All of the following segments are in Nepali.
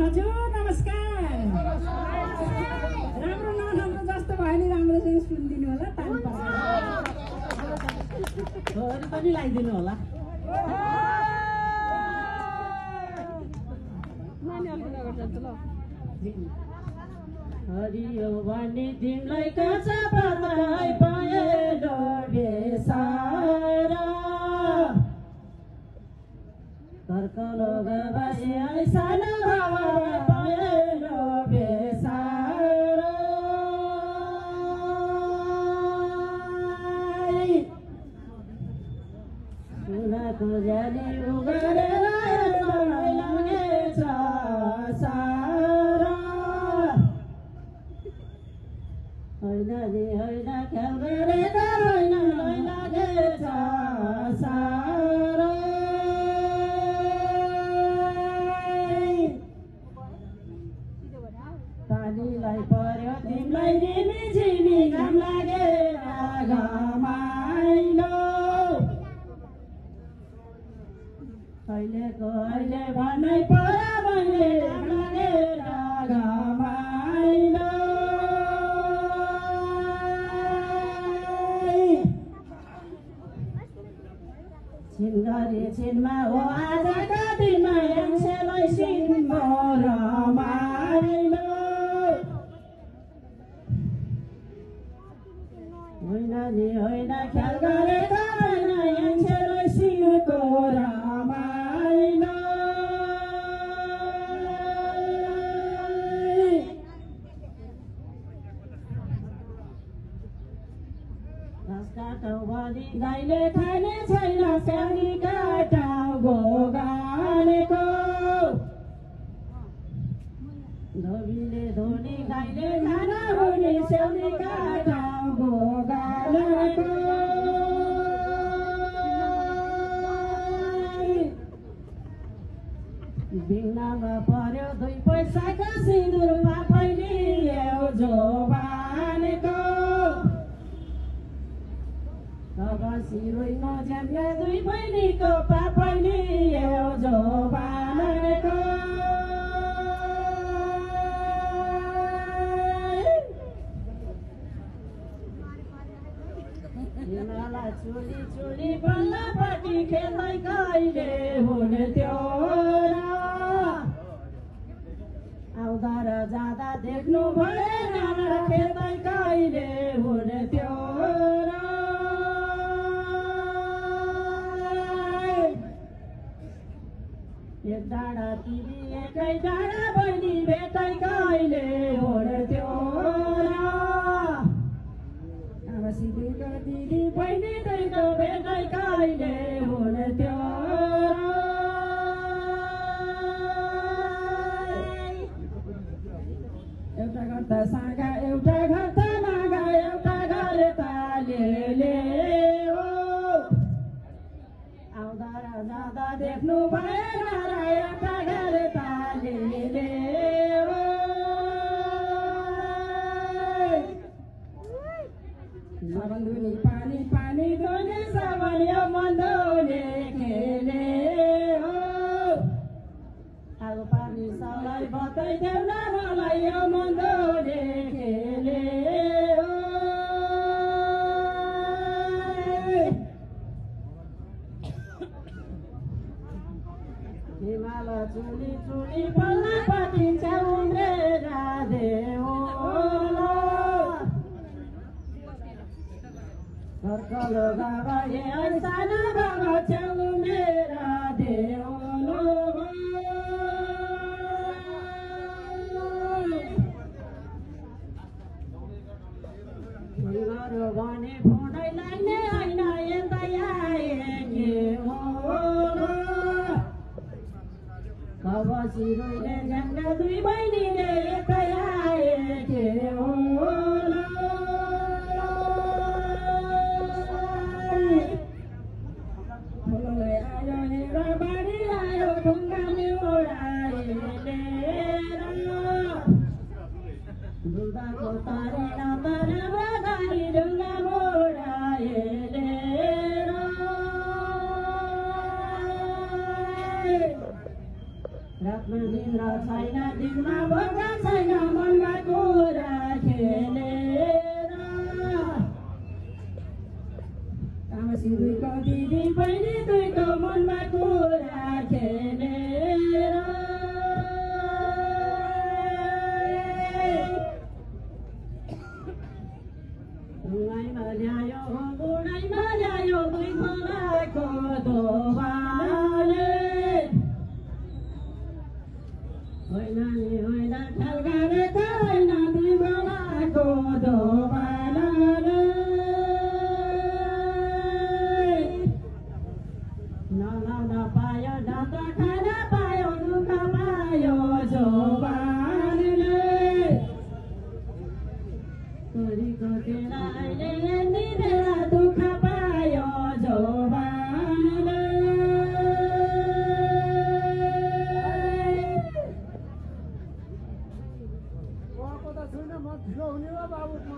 हजुर नमस्कार। राम्रो नराम्रो जस्तो भयो नि राम्रोसँग सुनिदिनु होला ताली अरू पनि लगाइदिनु होला। हरियो भने तिमीलाई काँचा पातै पाएलो बेसारा कर्कलो गबासी सानो बाबा पाएलो बेसारा सुनको जाली उगारेर लगेछ सारा होइन नि होइन ख्याल गरेर होइन लागेछ सारा पानीलाई पर्यो तिमीलाई झिमी झिमी घाम लागेर घमाइलो अहिलेको अहिले भनै परा मैले घाम लागेर घमाइलो छिनगरी छिनमा हो आजका दिनमा याङ्सेलाई सिन्मो रमाइलो होइन नि होइन ख्याल गरेको होइन याङ्सेलाई सिनको रमाइलो भनी गाईले खाने छैन स्याउनी काटाउ गोगानेको धोबीले धोनी गाईले खाना हुने स्याउनी काटाउ गोगानेको बिनामा पर्यो 2 पैसाको सिन्दुर पापैले जोबानेको सिरोइनो झ्याम्या 2 बहिनीको पापैले जोबानेको हिमाला चुली चुली बल्लपट्टि खेल्दै कहिले हुने त्यो आउँदा र जाँदा देख्नु भएन खेल्दै कहिले हुने त्यो एक डाँडा तिमी एकै डाँडा बहिनी भेटै कहिले हुने त्यो अब सिधीको दिदी बहिनी दुईको भेटै कहिले हुने त्यो एउटा घर त सागा एउटा घर त मागा एउटा घर ताले आउँदा र जाँदा देख्नु भएन एउटा घर ताले सबन्धुनी पानी पानी धोने सबन यो मन्दोले खेले हो आगो पानी सबलाई बताइदेऊ न मलाई यो मन्दोले खेले हो हिमाल चुली चुली बल्लपट्टि च्याउम्रेर देऊ कर्कलो गए सानो बाबा च्याउम्रेर देऊ तिम्रो भने फोनै लाग्ने होइन यतै आए के हो अब सिरोइले झ्याङ्गा 2 बहिनीले यतै आए के हो फुलले आयो हेर बारी आयो ढुङ्गा मिलाइले दुधाको तारी नतर बगारी ढुङ्गा मोडाइले रातमा दिन रात छैन दिनमा भोका छैन मनमा कुरा खेलेर आमासिरुको दिदी बहिनी दुईको मनमा कुरा खेलेर गुणाइमा ल्यायो दुई खोलाको दोबाले होइन नि होइन ठल्काले होइन दुई खोलाको दोबाले नलाउन पायो दाँत खान पायो दुःख पायो जोबानले छोरीको केलाले निरेर दुःख पायो जोबानले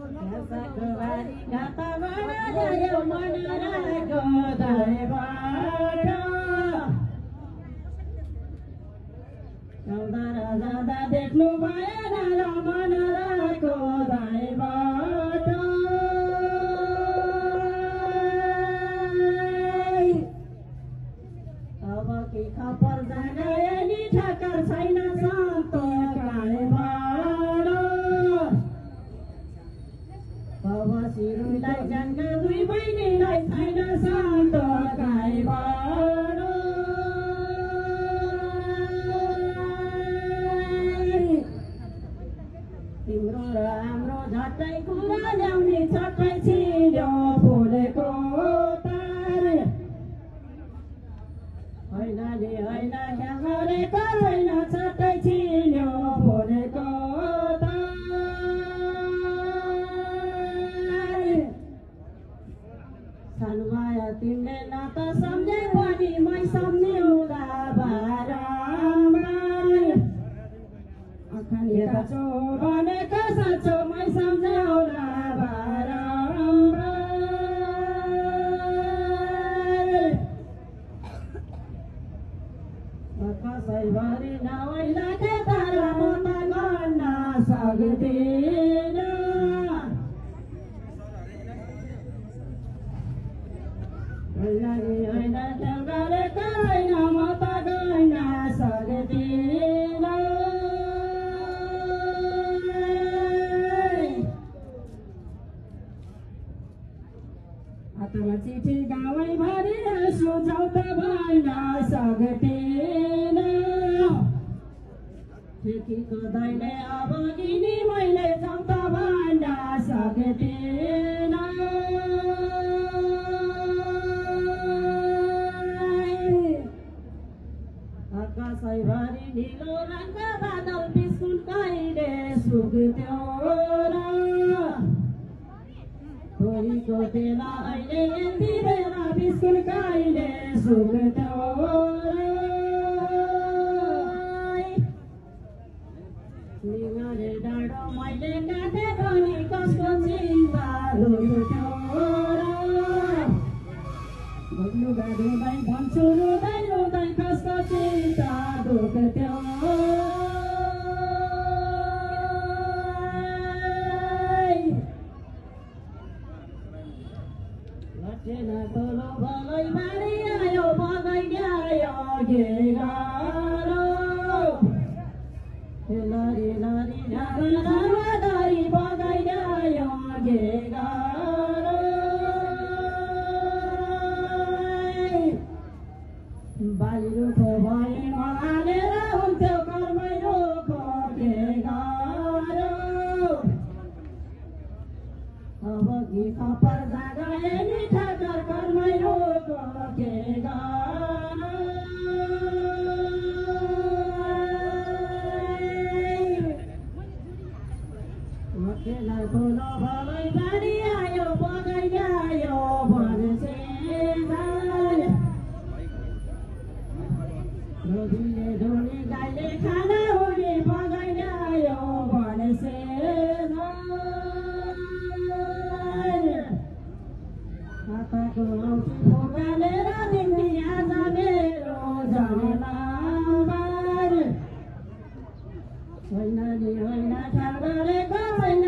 बारी घाटाबाट ल्यायो मनराको दाइबाट जाँदा र जाँदा देख्नु भएन र मनराको दाइबाट अब कि खपर जागाए नि ठक्कर छैन सन्त काइबाट अब सिरुलाई जानका दुई बहिनीलाई छैन सन्त काइबाट तिम्रो र हाम्रो झट्टै कुरा ल्याउने छट्टै छिर्यो फुलेको तार होइन नि होइन ख्याल गरेको होइन छट्टै छिर्यो फुलेको तार सानोमाया तिमीले न त सम्झे पनि मै सम्झिउँला बारम्बार काँचो भनेको साँचो मै सम्झाउला बारम्बार कसैभरि नवैला तर म त गर्न सक्दिन होइन नि होइन ख्याल गरेको होइन म त गर्न सक्दिन हातमा चिठी गाउँभरि सुझाउ त भन्न सक्दिन ठेकीको दैले अब गिनी मैले जाउँ त भन्न सक्दिन कसैभरि ढिलो रङका बादल बिस्कुट कहिले सुक्थ्यो र छोरीको बेला अहिले यति बेला बिस्कुट कहिले सुक्थ्यो निगरे डाँडो मैले काटे पनि कसको चिन्ता रुन्थ्यो लुगा धुँदै भन्छु रुँदै रुँदै कसको चिन्ता दुख्थ्यो लट्ठेन तोलो भलै मारी आयो बगै ल्यायो गे गाह्रो लरी लरी ढाकामा धरी बगै ल्यायो गे गाह्रो बाली रुखो भए हालेर हुन्थ्यो कर्मै रुखो के गाह्रो अब कि खपर जागाए नि ठक्कर कर्मै रुखो के गाह्रो मकेला ठुलो भलै बारी आयो बगै ल्यायो भन्छ धोबीले धोने गाईले खाना हुने बगै ल्यायो भन्छ हातको औँठी फुकालेर तिमी आज मेरो जनलाबार होइन नि होइन ख्याल गरेको होइन